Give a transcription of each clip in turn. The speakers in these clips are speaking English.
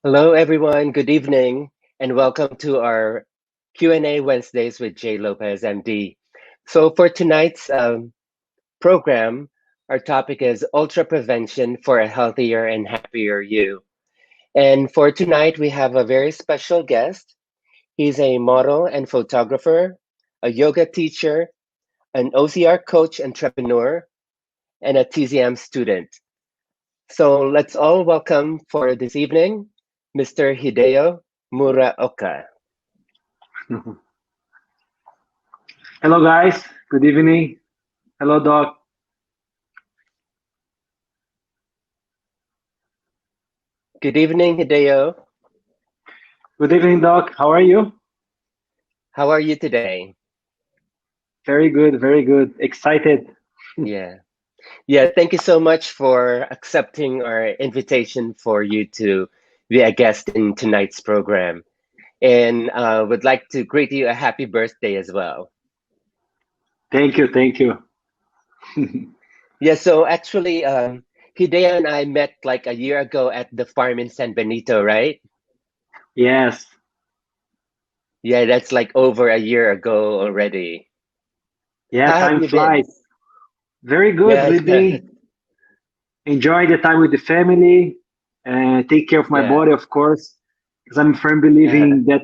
Hello, everyone. Good evening, and welcome to our Q&A Wednesdays with Lopez, MD. So for tonight's program, our topic is ultra prevention for a healthier and happier you. And for tonight, we have a very special guest. He's a model and photographer, a yoga teacher, an OCR coach, entrepreneur, and a TZM student. So let's all welcome for this evening, Mr. Hideo Muraoka. Hello, guys. Good evening. Hello, Doc. Good evening, Hideo. Good evening, Doc. How are you? How are you today? Very good. Very good. Excited. Yeah. Yeah, thank you so much for accepting our invitation for you to be a guest in tonight's program. And would like to greet you a happy birthday as well. Thank you. Thank you. Yeah, so actually, Hideo and I met like a year ago at the farm in San Benito, right? Yes. Yeah, that's like over a year ago already. Yeah, How have time you been? flies. Very good. Yeah, We've been enjoying the time with the family and take care of my yeah, body, of course, because I'm firm yeah, believing that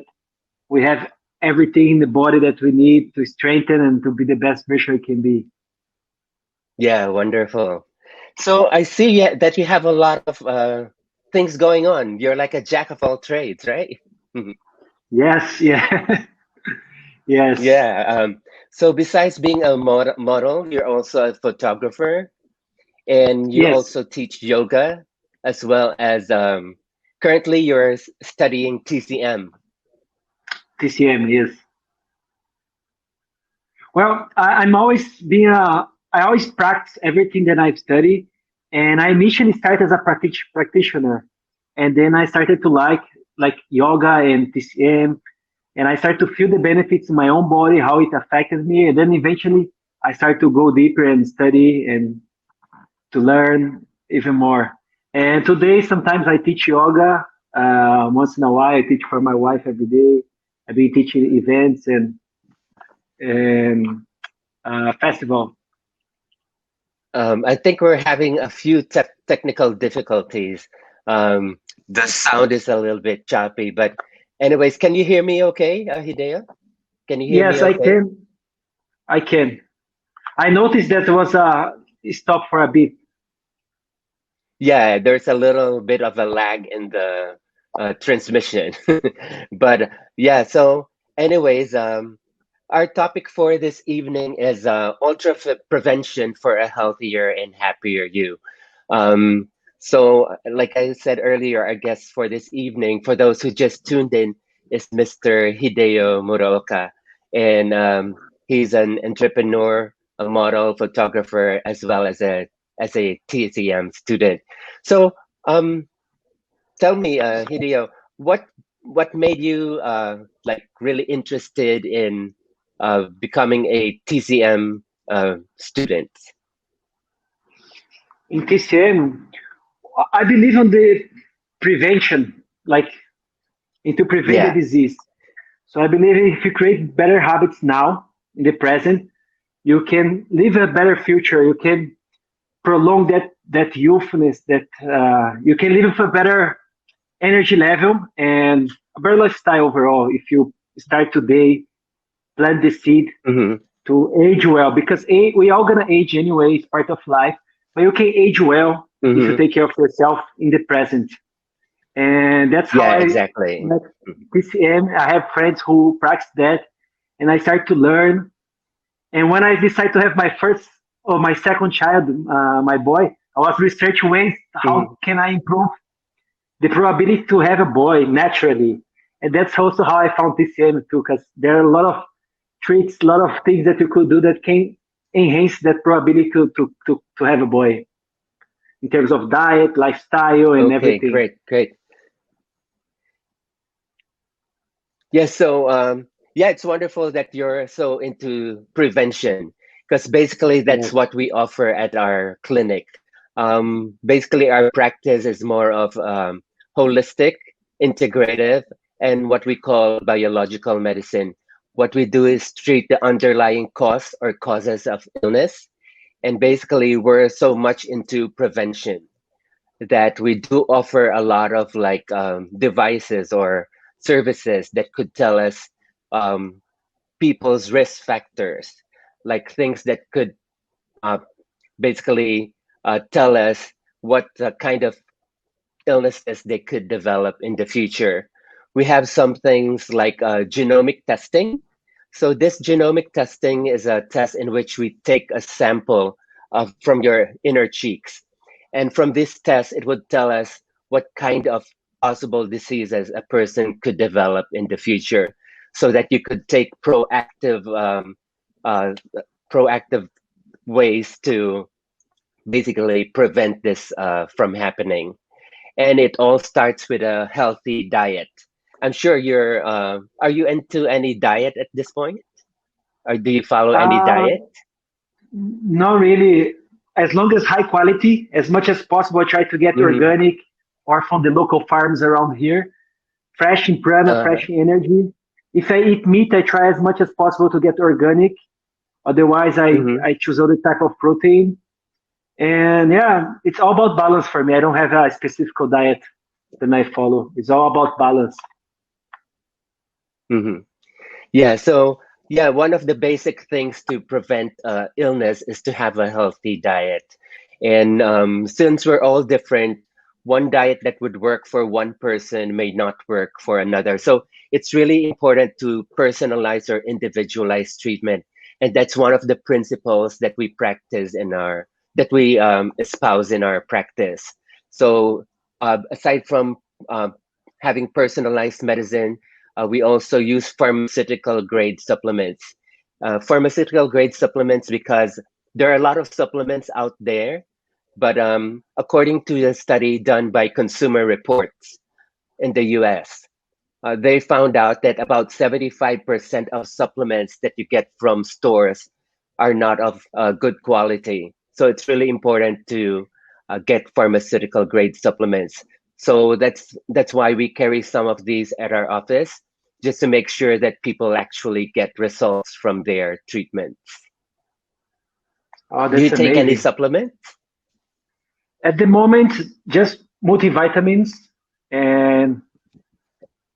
we have everything in the body that we need to strengthen and to be the best version we can be. yeah, wonderful. So I see that you have a lot of things going on. You're like a jack of all trades, right? Yes. Yeah. Yes. Yeah. So besides being a model, you're also a photographer, and you Yes. also teach yoga, as well as currently you're studying TCM. TCM. Yes. Well, I'm always being I always practice everything that I've studied, and I initially started as a practitioner, and then I started to like yoga and TCM, and I started to feel the benefits in my own body, how it affected me, and then eventually I started to go deeper and study and to learn even more. And today, sometimes I teach yoga. Once in a while, I teach for my wife every day. I've been teaching events and festival. I think we're having a few technical difficulties. Um, the sound is a little bit choppy, but anyways, can you hear me okay, Hideo? Can you hear me Yes, I okay? can. I can. I noticed that there was a stop for a bit. Yeah, there's a little bit of a lag in the transmission. But yeah, so anyways, our topic for this evening is prevention for a healthier and happier you. Um, so, like I said earlier, our guest for this evening, for those who just tuned in, is Mr. Hideo Muraoka. And he's an entrepreneur, a model, photographer, as well as a TCM student. So, um, tell me, Hideo, what what made you like really interested in becoming a TCM student? In TCM, I believe on the prevention, like into prevent the Yeah. disease. So I believe if you create better habits now in the present, you can live a better future. You can prolong that youthfulness. That you can live with a better energy level and a better lifestyle overall. If you start today, plant the seed Hmm. to age well, because we all gonna age anyway. It's part of life, but you can age well if you Hmm. take care of yourself in the present. And that's how Yeah, I exactly. like TCM. I have friends who practice that, and I start to learn. And when I decided to have my first or my second child, my boy, I was researching ways Hmm. how can I improve the probability to have a boy naturally. And that's also how I found TCM too, because there are a lot of tricks, a lot of things that you could do that can enhance that probability to have a boy in terms of diet, lifestyle, and Okay, everything. great, great. Yes, so yeah, it's wonderful that you're so into prevention because basically Yes. that's what we offer at our clinic. Basically, our practice is more of holistic. integrative, and what we call biological medicine. What we do is treat the underlying cause or causes of illness. And basically, we're so much into prevention that we do offer a lot of like devices or services that could tell us um, people's risk factors, like things that could uh, basically tell us what kind of illnesses they could develop in the future. We have some things like genomic testing. So this genomic testing is a test in which we take a sample from your inner cheeks. And from this test, it would tell us what kind of possible diseases a person could develop in the future so that you could take uh, proactive ways to basically prevent this from happening. And it all starts with a healthy diet. I'm sure are you into any diet at this point? Or do you follow any Uh, diet? Not really. As long as high quality, as much as possible, I try to get Mm-hmm. organic or from the local farms around here. Fresh in prana, Uh-huh. fresh in energy. If I eat meat, I try as much as possible to get organic. Otherwise, Mm-hmm. I choose other type of protein. And yeah, it's all about balance for me. I don't have a specific diet that I follow. It's all about balance. Mm-hmm. Yeah, so yeah, one of the basic things to prevent illness is to have a healthy diet. And since we're all different, one diet that would work for one person may not work for another. So it's really important to personalize or individualize treatment. And that's one of the principles that we practice that we espouse in our practice. So aside from uh, having personalized medicine, we also use pharmaceutical grade supplements. Pharmaceutical grade supplements because there are a lot of supplements out there, but according to a study done by Consumer Reports in the US, they found out that about 75% of supplements that you get from stores are not of good quality. So it's really important to get pharmaceutical grade supplements. So that's why we carry some of these at our office, just to make sure that people actually get results from their treatments. Oh, Do you that's take any amazing. supplements? At the moment, just multivitamins, and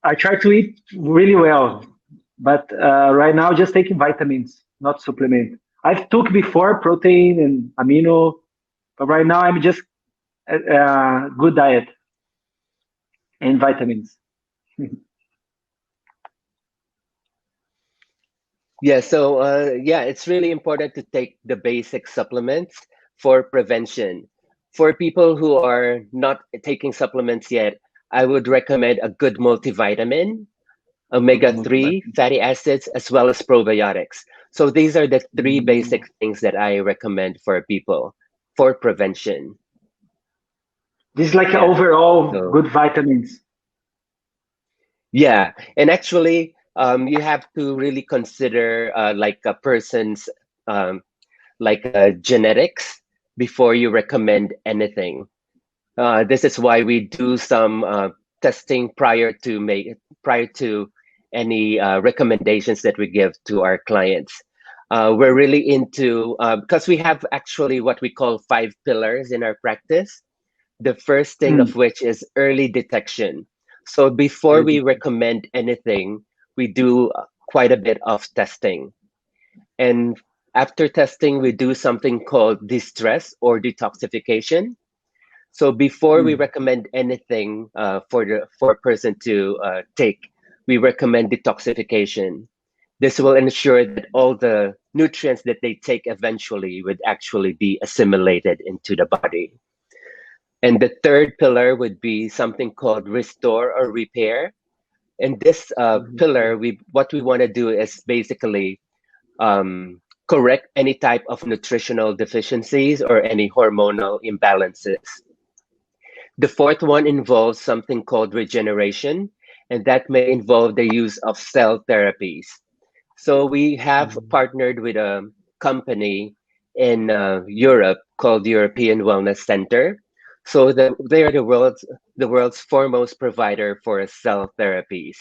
I try to eat really well. But right now, just taking vitamins, not supplement. I've took before protein and amino, but right now I'm just good diet and vitamins. Yeah, so yeah, it's really important to take the basic supplements for prevention. For people who are not taking supplements yet, I would recommend a good multivitamin, omega-3 fatty acids, as well as probiotics. So these are the three basic things that I recommend for people for prevention. This is like Yeah. overall So good vitamins. yeah, and actually, you have to really consider like a person's um, genetics before you recommend anything. This is why we do some testing prior to any recommendations that we give to our clients. We're really into because we have actually what we call five pillars in our practice. The first thing Mm, of which is early detection. So before we really. recommend anything, we do quite a bit of testing. And after testing, we do something called distress or detoxification. So before we Mm. recommend anything for a person to take, we recommend detoxification. This will ensure that all the nutrients that they take eventually would actually be assimilated into the body. And the third pillar would be something called restore or repair. In this pillar, we what we want to do is basically correct any type of nutritional deficiencies or any hormonal imbalances. The fourth one involves something called regeneration, and that may involve the use of cell therapies. So we have partnered with a company in Europe called European Wellness Center. So they are the world's foremost provider for cell therapies.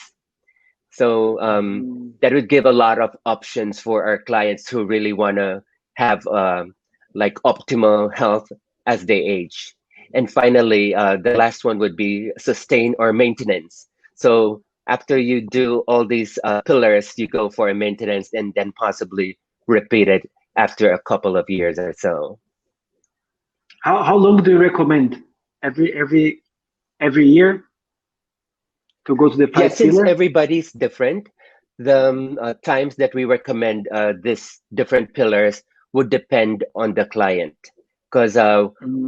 So Mm. that would give a lot of options for our clients who really want to have like optimal health as they age. And finally, the last one would be sustain or maintenance. So after you do all these pillars, you go for a maintenance and then possibly repeat it after a couple of years or so. How long do you recommend? Every year to go to the Yeah, five since pillar? everybody's different, the times that we recommend this different pillars would depend on the client, because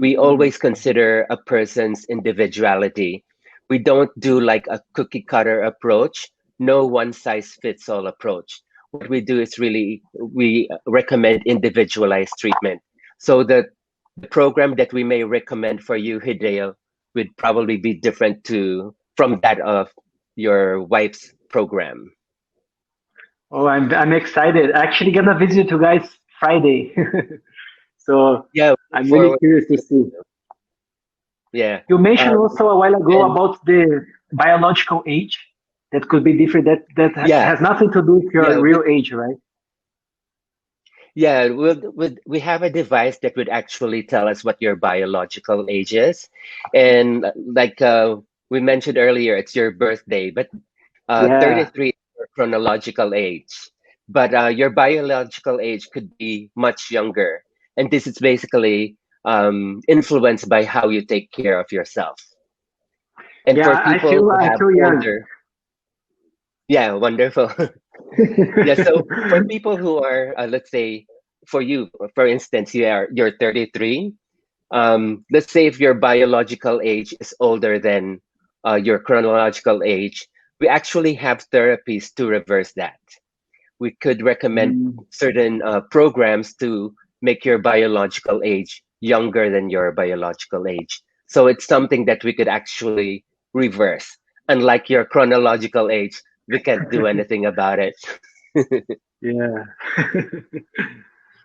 we Mm. always consider a person's individuality. We don't do like a cookie cutter approach, no one size fits all approach. What we do is really we recommend individualized treatment. So the program that we may recommend for you, Hideo, would probably be different to from that of your wife's program. Oh, I'm excited. Actually, gonna visit you guys Friday, so Yeah, we look I'm really forward. curious to see. Yeah. You mentioned Um, also a while ago and about the biological age that could be different. That yeah, has nothing to do with your yeah, real age, right? yeah. We have a device that would actually tell us what your biological age is, and like we mentioned earlier, it's your birthday, but Yeah, 33 is your chronological age, but your biological age could be much younger, and this is basically influenced by how you take care of yourself. And yeah. for I people feel who I have feel young. older, yeah, wonderful. Yeah, so for people who are, let's say, for you, for instance, you're 33. Let's say if your biological age is older than your chronological age, we actually have therapies to reverse that. We could recommend Mm. certain programs to make your biological age younger than your biological age. So it's something that we could actually reverse. Unlike your chronological age, we can't do anything about it. Yeah,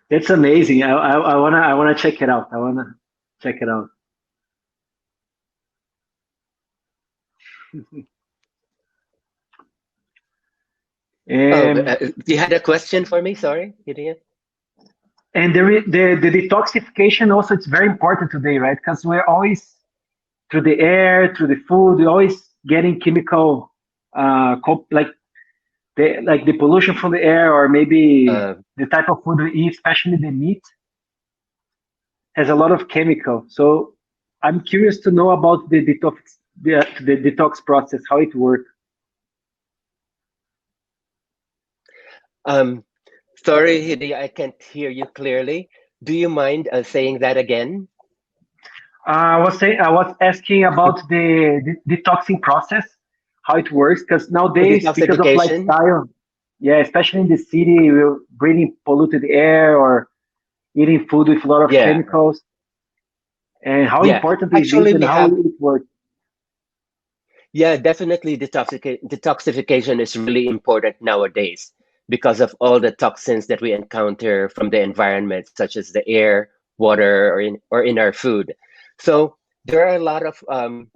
it's amazing. I wanna check it out. I wanna check it out. Oh, And you had a question for me? Sorry, Gideon? and the detoxification also it's very important today, right? Because we're always through the air, through the food, we're always getting chemical, like the pollution from the air, or maybe Uh, the type of food we eat, especially the meat, has a lot of chemical. So I'm curious to know about the detox process, how it works. um, Sorry, Hidi, I can't hear you clearly. Do you mind saying that again? I was asking about the detoxing process, how it works, because Oh, nowadays, because of detoxification? lifestyle, yeah, especially in the city, we're breathing polluted air or eating food with a lot of Yeah, chemicals, and how yeah. important is this Actually, and we how have, it works. yeah, definitely detoxification is really important nowadays because of all the toxins that we encounter from the environment, such as the air, water, or in our food. So there are a lot of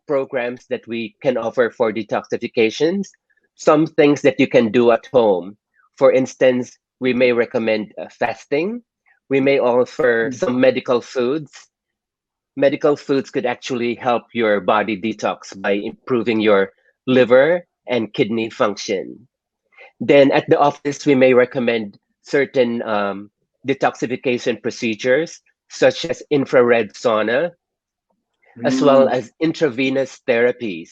programs that we can offer for detoxifications. Some things that you can do at home. For instance, we may recommend fasting. We may offer some medical foods could actually help your body detox by improving your liver and kidney function. Then at the office, we may recommend certain detoxification procedures, such as infrared sauna, as well Mm, as intravenous therapies.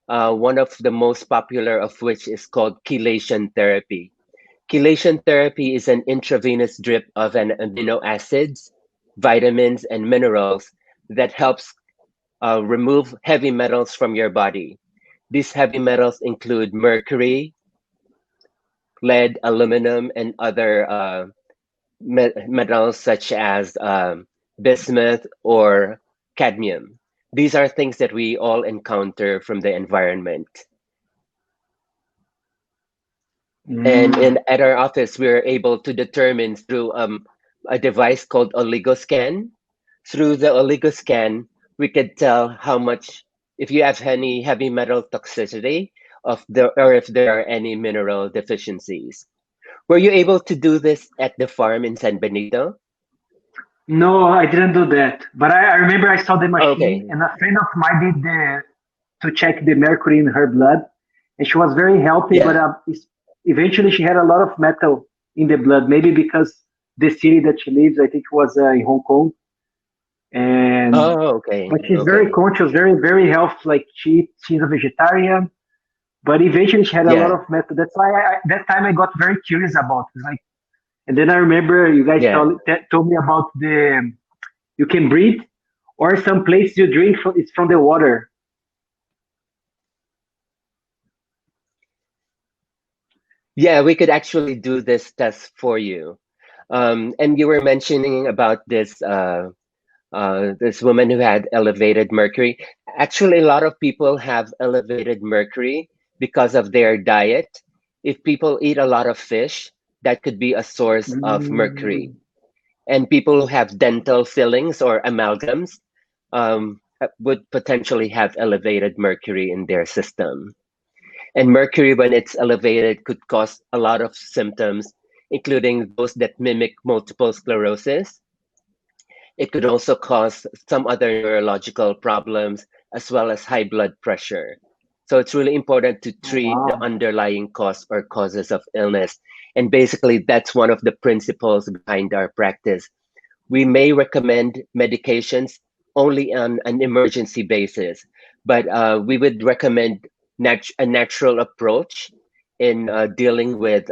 One of the most popular of which is called chelation therapy. Chelation therapy is an intravenous drip of an amino acids, vitamins, and minerals that helps remove heavy metals from your body. These heavy metals include mercury, lead, aluminum, and other metals such as bismuth or cadmium. These are things that we all encounter from the environment. And mm, at our office, we're able to determine through a device called oligoscan. Through the oligoscan, we could tell how much, if you have any heavy metal toxicity or if there are any mineral deficiencies. Were you able to do this at the farm in San Benito? No, I didn't do that. But I remember I saw the machine, Okay. and a friend of mine did to check the mercury in her blood, and she was very healthy. But Yeah. eventually, she had a lot of metal in the blood. Maybe because the city that she lives, I think, was in Hong Kong, and Oh, okay. but she's very Okay. conscious, very healthy. Like she's a vegetarian, but eventually she had a lot Yeah. of metal. That's why that time I got very curious about it. Like, and then I remember you guys Yeah. told me about the you can breathe, or some place you drink it's from the water. Yeah, we could actually do this test for you. And you were mentioning about this woman who had elevated mercury. Actually, a lot of people have elevated mercury because of their diet. If people eat a lot of fish, that could be a source of mercury. Mm. And people who have dental fillings or amalgams would potentially have elevated mercury in their system. And mercury, when it's elevated, could cause a lot of symptoms, including those that mimic multiple sclerosis. It could also cause some other neurological problems as well as high blood pressure. So it's really important to Oh, treat the wow. underlying cause or causes of illness. And basically, that's one of the principles behind our practice. We may recommend medications only on an emergency basis, but we would recommend a natural approach in dealing with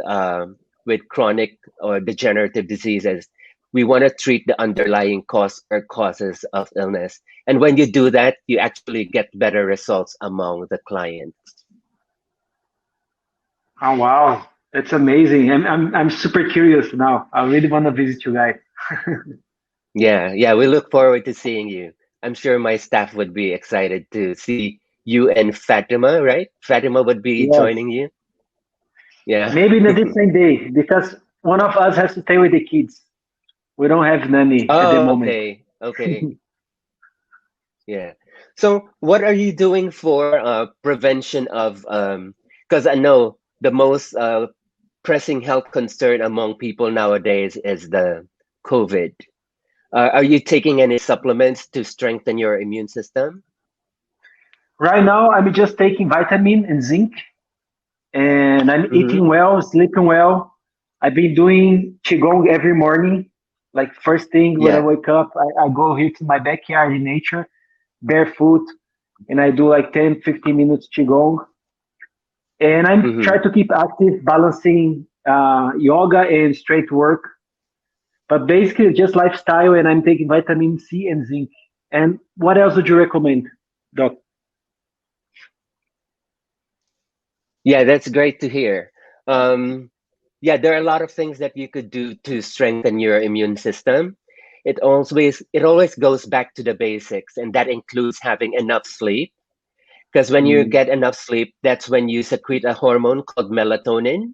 chronic or degenerative diseases. We want to treat the underlying cause or causes of illness, and when you do that, you actually get better results among the clients. Oh, wow. That's amazing. I'm super curious now. I really want to visit you guys. Yeah, yeah, we look forward to seeing you. I'm sure my staff would be excited to see you and Fatima, right? Fatima would be Yes. joining you. Yeah. Maybe in a different day because one of us has to stay with the kids. We don't have nanny at the Oh, moment. okay. Okay. Yeah. So, what are you doing for prevention of because I know the most pressing health concern among people nowadays is the COVID. Are you taking any supplements to strengthen your immune system? Right now, I'm just taking vitamin and zinc, and I'm Mm-hmm. eating well, sleeping well. I've been doing qigong every morning. Like first thing when I Yeah. wake up, I go here to my backyard in nature, barefoot, and I do like 10, 15 minutes qigong. And I'm Mm-hmm. trying to keep active, balancing yoga and straight work. But basically, just lifestyle, and I'm taking vitamin C and zinc. And what else would you recommend, Doc? Yeah, that's great to hear. Um, yeah, there are a lot of things that you could do to strengthen your immune system. It always goes back to the basics, and that includes having enough sleep. Because when you Mm. get enough sleep, that's when you secrete a hormone called melatonin.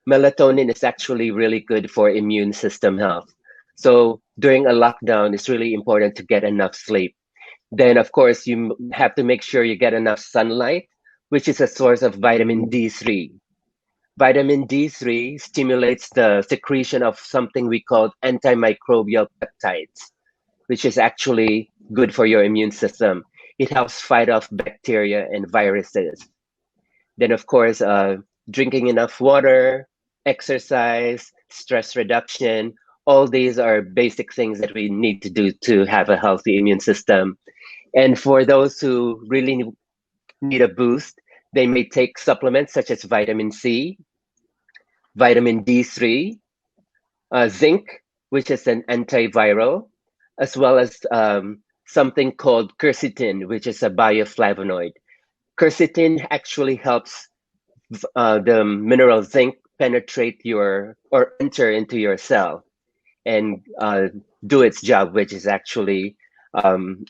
Melatonin is actually really good for immune system health. So during a lockdown, it's really important to get enough sleep. Then, of course, you have to make sure you get enough sunlight, which is a source of vitamin Mm. D3. Vitamin D3 stimulates the secretion of something we call antimicrobial peptides, which is actually good for your immune system. It helps fight off bacteria and viruses. Then, of course, drinking enough water, exercise, stress reduction, all these are basic things that we need to do to have a healthy immune system. And for those who really need a boost, they may take supplements such as vitamin C, vitamin D3, zinc, which is an antiviral, as well as something called quercetin, which is a bioflavonoid. Quercetin actually helps the mineral zinc penetrate your or enter into your cell and do its job, which is actually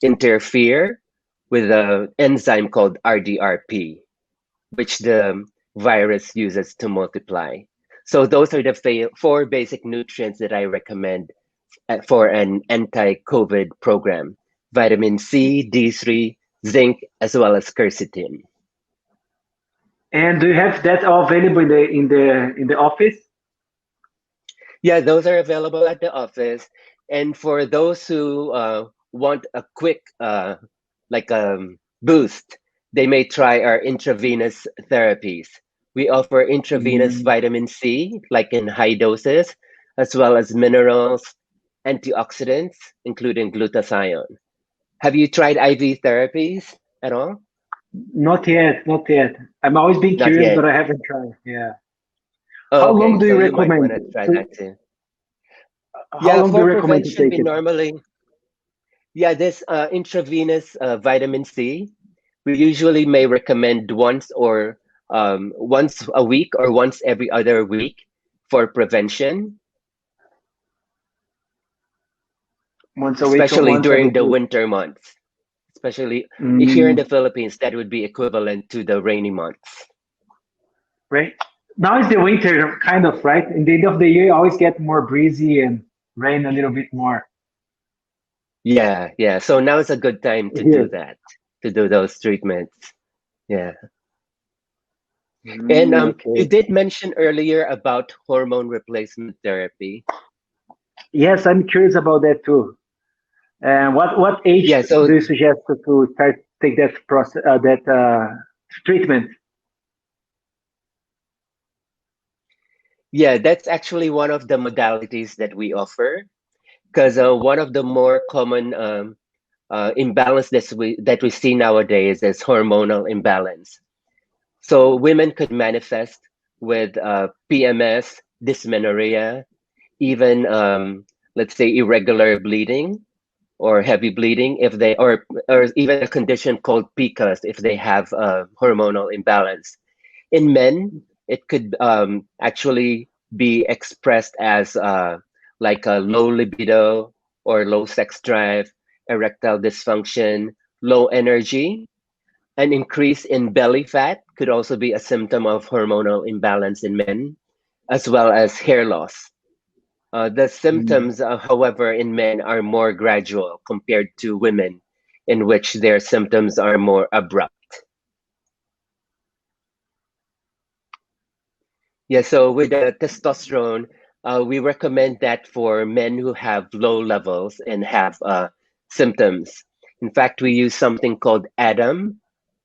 interfere with an enzyme called RDRP, which the virus uses to multiply. So those are the four basic nutrients that I recommend for an anti-COVID program. vitamin C, D3, zinc, as well as quercetin. And do you have that all available in the office? Yeah, those are available at the office. And for those who want a quick like boost, they may try our intravenous therapies. We offer intravenous Mm, vitamin C, like in high doses, as well as minerals, antioxidants, including glutathione. Have you tried IV therapies at all? not yet, not yet. I'm always been Not curious, yet. but I haven't tried. Yeah. Oh, How long okay. do So you you might want recommend? to try To, that too. how Yeah, long do for you recommend to prevention, take we it? normally, yeah, this intravenous vitamin C, we usually may recommend once a week or once every other week for prevention, Once a week or especially once every during the 2 weeks? winter months. Especially here in Mm, the Philippines, that would be equivalent to the rainy months. right. Now is the winter, kind of, right? In the end of the year, you always get more breezy and rain a little bit more Yeah, yeah. So now is a good time to do here. that, to do those treatments. Yeah. And Mm, you okay. did mention earlier about hormone replacement therapy. Yes, I'm curious about that too. And what age Yeah, so do you suggest to start take that process that treatment? yeah, that's actually one of the modalities that we offer because one of the more common imbalance that we see nowadays is hormonal imbalance. So women could manifest with PMS, dysmenorrhea, even let's say irregular bleeding or heavy bleeding if they or even a condition called PCOS if they have hormonal imbalance. In men, it could actually be expressed as like a low libido or low sex drive, erectile dysfunction, low energy. An increase in belly fat could also be a symptom of hormonal imbalance in men, as well as hair loss. The Mm. symptoms, however, in men are more gradual compared to women, in which their symptoms are more abrupt. Yeah, so with testosterone, we recommend that for men who have low levels and have symptoms. In fact, we use something called ADAM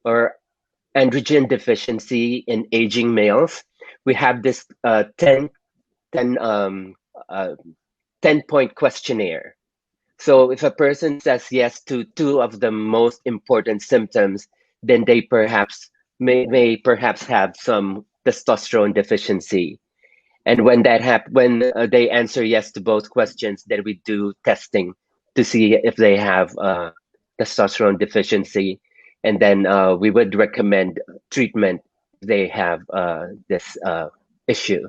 or androgen deficiency in aging males. We have this 10, uh, 10-point questionnaire. So if a person says yes to two of the most important symptoms, then they may perhaps have some testosterone deficiency. And when they answer yes to both questions, then we do testing to see if they have testosterone deficiency, and then we would recommend treatment if they have this issue.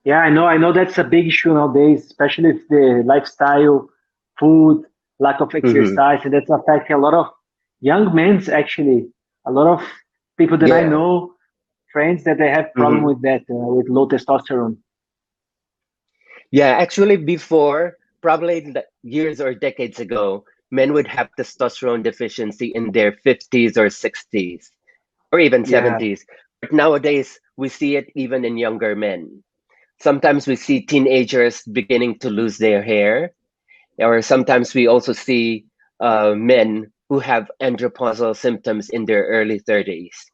Yeah, I know that's a big issue nowadays, especially if the lifestyle, food, lack of Hmm. exercise, and that's affecting a lot of young men actually. A lot of people that I Yeah. know, friends that they have problem Hmm. with that, with low testosterone. Yeah, actually, before, probably years or decades ago, men would have testosterone deficiency in their 50s or 60s or even Yeah. 70s. But nowadays, we see it even in younger men. Sometimes we see teenagers beginning to lose their hair, or sometimes we also see men who have andropausal symptoms in their early 30s.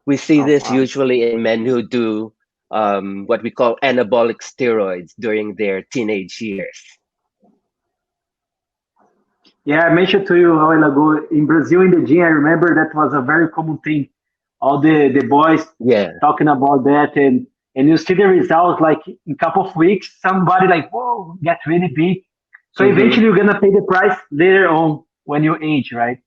We see Oh, this wow. usually in men who do what we call anabolic steroids during their teenage years. Yeah, I mentioned to you a while ago in Brazil in the gym. I remember that was a very common thing. All the boys Yeah. talking about that, and you see the results like in a couple of weeks. Somebody like whoa get really big. So Hmm. eventually you're gonna pay the price later on when you age, right?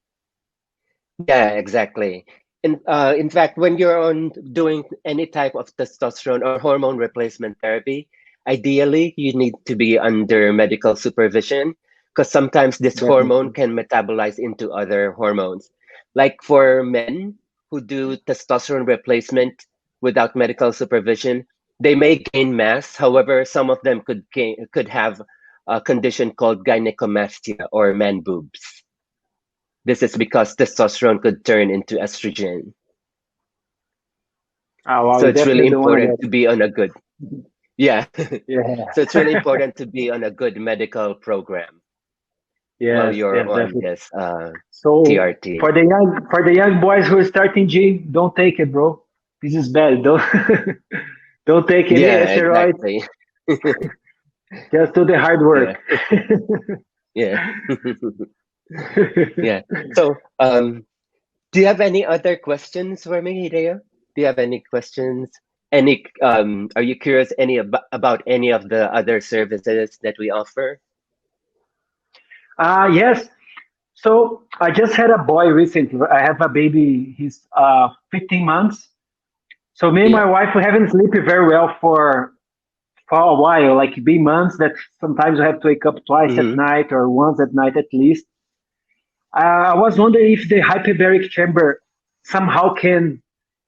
Yeah, exactly. In fact, when you're on doing any type of testosterone or hormone replacement therapy, ideally you need to be under medical supervision because sometimes this hormone Definitely. can metabolize into other hormones. Like for men who do testosterone replacement without medical supervision, they may gain mass. However, some of them could have a condition called gynecomastia or man boobs. This is because testosterone could turn into estrogen. Oh, wow, So you it's really definitely don't want important to be on a good, yeah. Yeah. So it's really important to be on a good medical program while Yes, you're yes, on definitely. this So TRT. for the young boys who are starting gym, don't take it, bro. This is bad. Don't don't take any Yeah, steroids. exactly. Just do the hard Yeah, work. yeah, yeah. So, do you have any other questions for me, Hideo? Do you have any questions? Any, are you curious about any of the other services that we offer? Yes. So I just had a boy recently. I have a baby. He's 15 months. So me and my Yeah. wife we haven't slept very well for a while. Like be months that sometimes we have to wake up twice at Mm-hmm. night or once at night at least. I was wondering if the hyperbaric chamber somehow can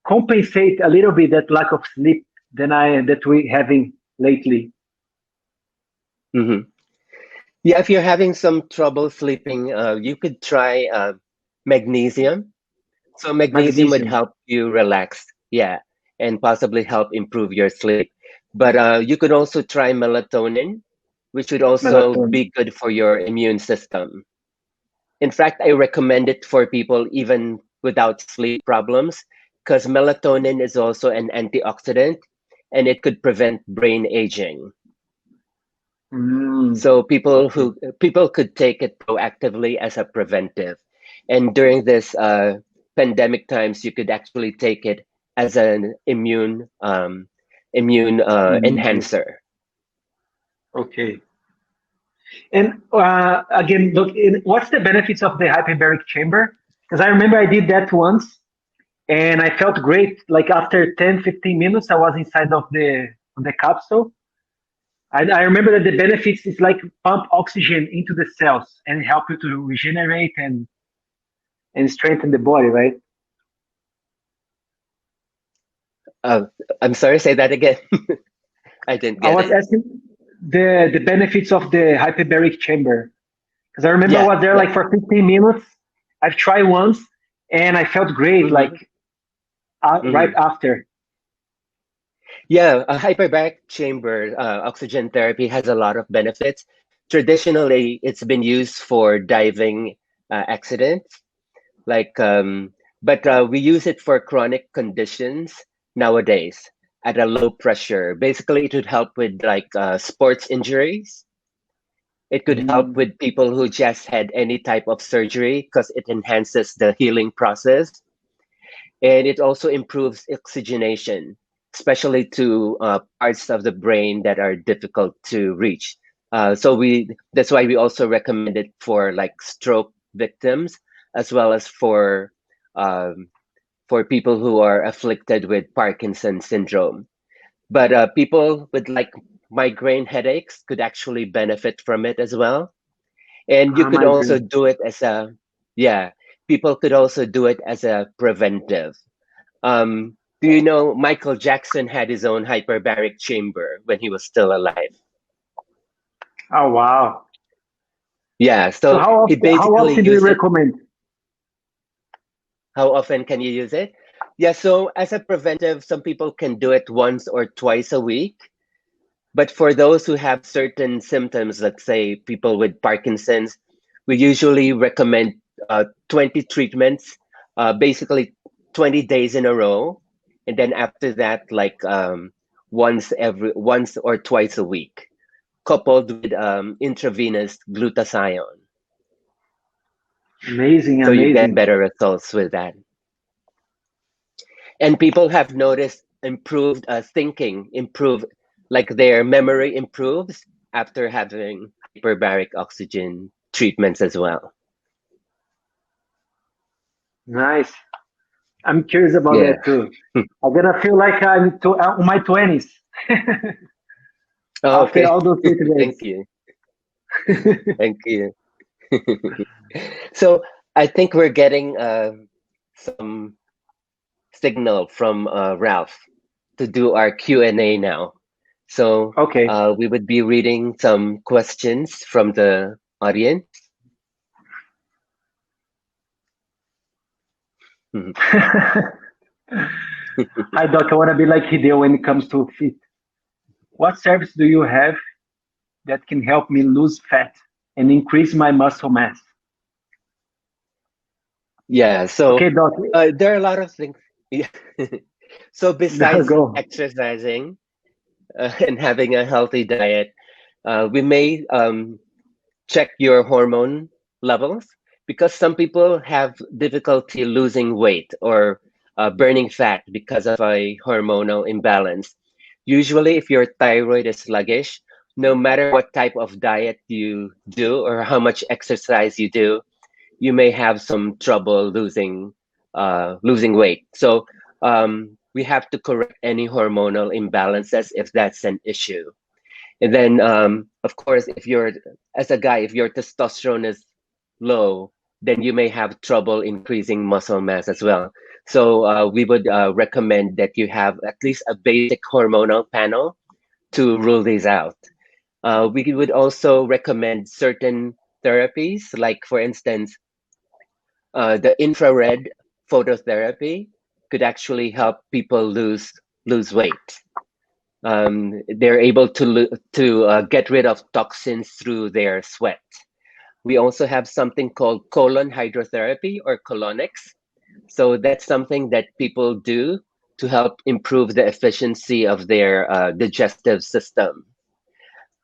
compensate a little bit that lack of sleep that we having lately. Mm-hmm. Yeah, if you're having some trouble sleeping, you could try magnesium. So magnesium would Magnesium, help you relax, yeah, and possibly help improve your sleep. But you could also try melatonin, which would also melatonin. be good for your immune system. In fact, I recommend it for people even without sleep problems because melatonin is also an antioxidant and it could prevent brain aging. Mm, So okay. people could take it proactively as a preventive. And during this pandemic times, you could actually take it as an immune Immune boost. enhancer. Okay. And again, look, what's the benefits of the hyperbaric chamber? Because I remember I did that once and I felt great. Like after 10, 15 minutes, I was inside of the capsule. I remember that the benefits is like pump oxygen into the cells and help you to regenerate and strengthen the body, right? Uh, I'm sorry, say that again. I didn't I get was it. asking the benefits of the hyperbaric chamber because I remember I Yeah, was there yeah. like for 15 minutes. I've tried once and I felt great Hmm. like right Hmm. after. Yeah, a hyperbaric chamber oxygen therapy has a lot of benefits. Traditionally, it's been used for diving accidents, like, but we use it for chronic conditions nowadays at a low pressure. Basically, it would help with like sports injuries. It could help Mm, with people who just had any type of surgery because it enhances the healing process. And it also improves oxygenation, especially to parts of the brain that are difficult to reach. That's why we also recommend it for like stroke victims as well as um, for people who are afflicted with Parkinson's syndrome. But people with like migraine headaches could actually benefit from it as well. And you could also migraine. do it as a, yeah, people could also do it as a preventive. Do you know Michael Jackson had his own hyperbaric chamber when he was still alive? Oh wow! Yeah, So so he how basically often do you used it. recommend? How often can you use it? Yeah, so as a preventive, some people can do it once or twice a week. But for those who have certain symptoms, let's say people with Parkinson's, we usually recommend 20 treatments, basically 20 days in a row. And then after that, like once or twice a week, coupled with intravenous glutathione. Amazing, So you get amazing. better results with that. And people have noticed improved thinking, like their memory improves after having hyperbaric oxygen treatments as well. Nice. I'm curious about Yeah. that too. I'm gonna feel like I'm in my 20s Oh, after okay. all those Thank treatments. you. Thank you. So I think we're getting some signal from Ralph to do our Q&A now. So Okay. we would be reading some questions from the audience. Mhm. Hi, Doc. I want to be like Hideo when it comes to fit. What service do you have that can help me lose fat and increase my muscle mass? Yeah, so Okay, Doc. there are a lot of things. Yeah. So besides Go. exercising and having a healthy diet, we may check your hormone levels because some people have difficulty losing weight or burning fat because of a hormonal imbalance. Usually, if your thyroid is sluggish, no matter what type of diet you do or how much exercise you do, you may have some trouble losing weight. So we have to correct any hormonal imbalances if that's an issue. And then, of course, if you're as a guy, if your testosterone is low, then you may have trouble increasing muscle mass as well. So we would recommend that you have at least a basic hormonal panel to rule these out. We would also recommend certain therapies, like for instance, the infrared phototherapy could actually help people lose weight. They're able to get rid of toxins through their sweat. We also have something called colon hydrotherapy or colonics. So that's something that people do to help improve the efficiency of their digestive system.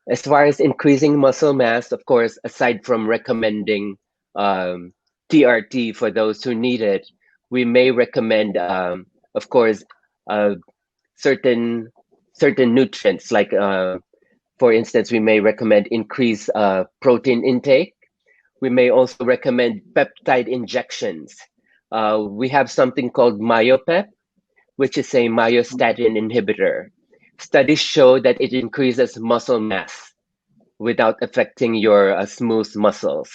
As far as increasing muscle mass, of course, aside from recommending um, TRT for those who need it, we may recommend, of course, uh, certain certain nutrients. Like, for instance, we may recommend increase protein intake. We may also recommend peptide injections. We have something called MyoPep, which is a myostatin inhibitor. Studies show that it increases muscle mass without affecting your smooth muscles.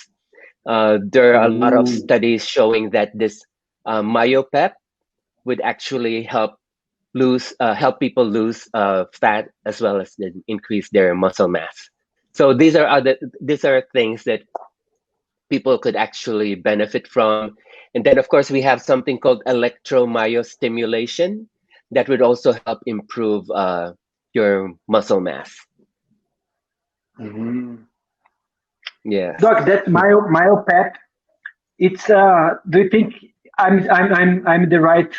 There are a lot of Ooh. studies showing that this myopep would actually help people lose fat as well as increase their muscle mass. So these are things that people could actually benefit from. And then of course we have something called electromyostimulation that would also help improve your muscle mass. Mhm. Yes. Doc, that myopep, it's do you think I'm the right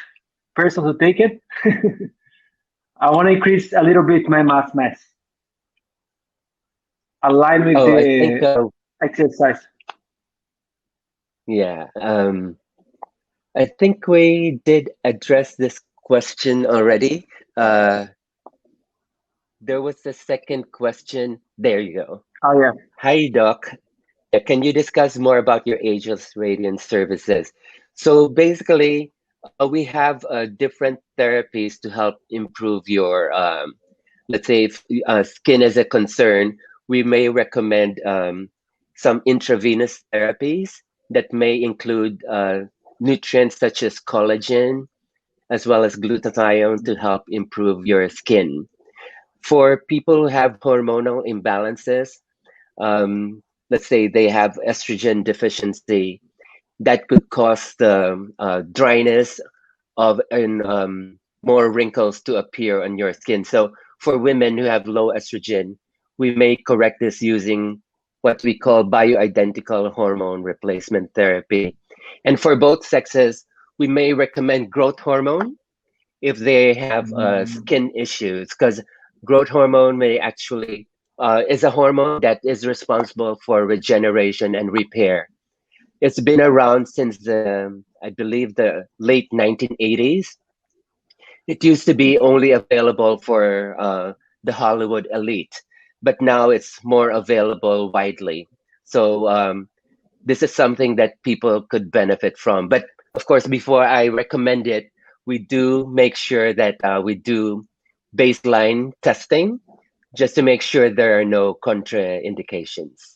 person to take it? I want to increase a little bit my mass, align with Oh, I think the exercise. yeah. I think we did address this question already. Uh, there was the second question. There you go. Oh yeah. Hi, Doc. Can you discuss more about your ageless radiance services? So basically, we have different therapies to help improve your, let's say, if skin is a concern, we may recommend some intravenous therapies that may include nutrients such as collagen as well as glutathione to help improve your skin. For people who have hormonal imbalances, um, let's say they have estrogen deficiency, that could cause the dryness of and more wrinkles to appear on your skin. So for women who have low estrogen, we may correct this using what we call bioidentical hormone replacement therapy. And for both sexes, we may recommend growth hormone if they have Mm. skin issues, because growth hormone may actually is a hormone that is responsible for regeneration and repair. It's been around since I believe, the late 1980s. It used to be only available for the Hollywood elite, but now it's more available widely. So this is something that people could benefit from. But of course, before I recommend it, we do make sure that we do baseline testing just to make sure there are no contraindications.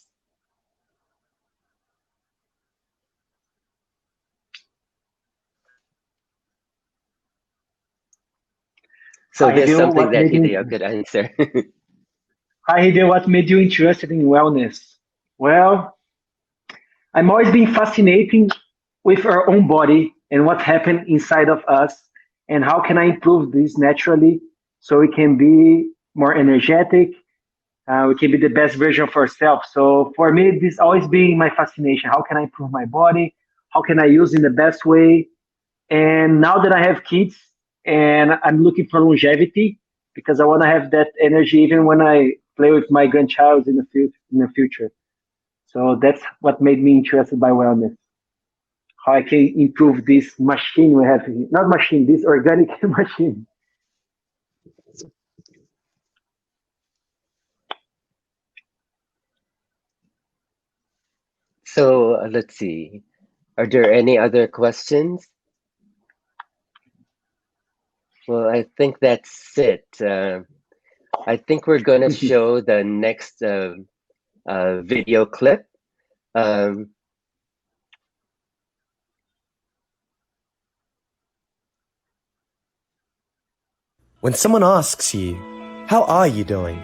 So Hi, there's Hideo. something that Hideo could answer. Hi, Hideo. What made you interested in wellness? Well, I'm always been fascinated with our own body and what happened inside of us, and how can I improve this naturally so we can be more energetic, we can be the best version of ourselves. So for me, this always been my fascination. How can I improve my body? How can I use in the best way? And now that I have kids and I'm looking for longevity because I want to have that energy even when I play with my grandchild in the future. So that's what made me interested by wellness. How I can improve this machine we have, not machine, this organic machine. So let's see. Are there any other questions? Well, I think that's it. I think we're going to show the next video clip. Um, When someone asks you, "How are you doing?"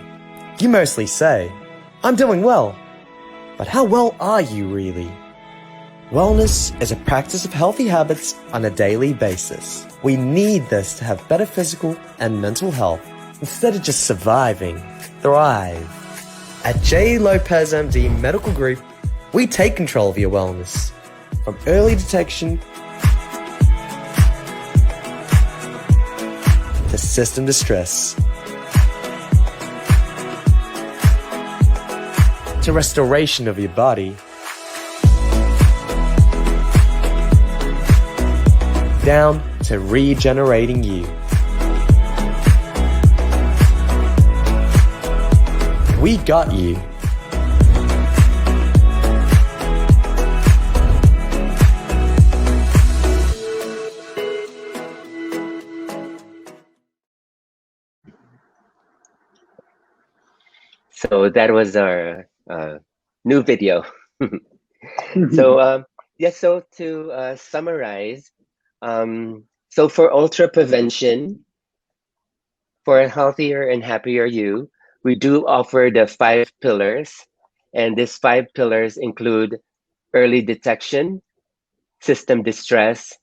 you mostly say, "I'm doing well." But how well are you really? Wellness is a practice of healthy habits on a daily basis. We need this to have better physical and mental health instead of just surviving. Thrive. At Jlopezmd Medical Group, we take control of your wellness. From early detection to system distress to restoration of your body, down to regenerating you. We got you. so that was our new video. So yes, so to summarize, so for ultra prevention, for a healthier and happier you, we do offer the 5 pillars, and these 5 pillars include early detection, system distress,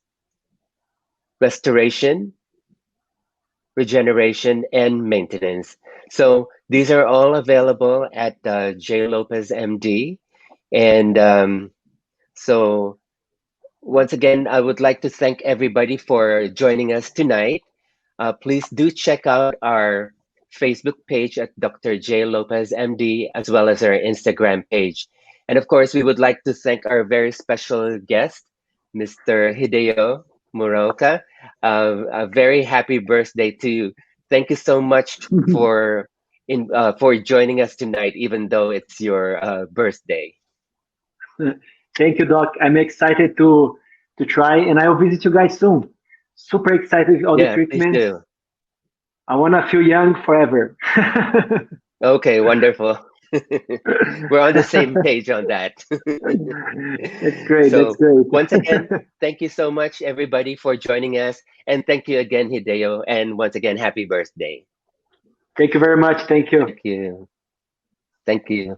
restoration, regeneration, and maintenance. So these are all available at J Lopez MD. And so once again, I would like to thank everybody for joining us tonight. Please do check out our Facebook page at Dr. J Lopez MD, as well as our Instagram page. And of course, we would like to thank our very special guest, Mr. Hideo Muraoka. A very happy birthday to you. Thank you so much for joining us tonight, even though it's your birthday. Thank you, Doc. I'm excited to try, and I will visit you guys soon. Super excited with all the Yeah, please treatments. do. I want to feel young forever. Okay, wonderful. We're on the same page on that. That's great. That's So, great. once again, thank you so much, everybody, for joining us. And thank you again, Hideo. And once again, happy birthday. Thank you very much. Thank you. Thank you. Thank you.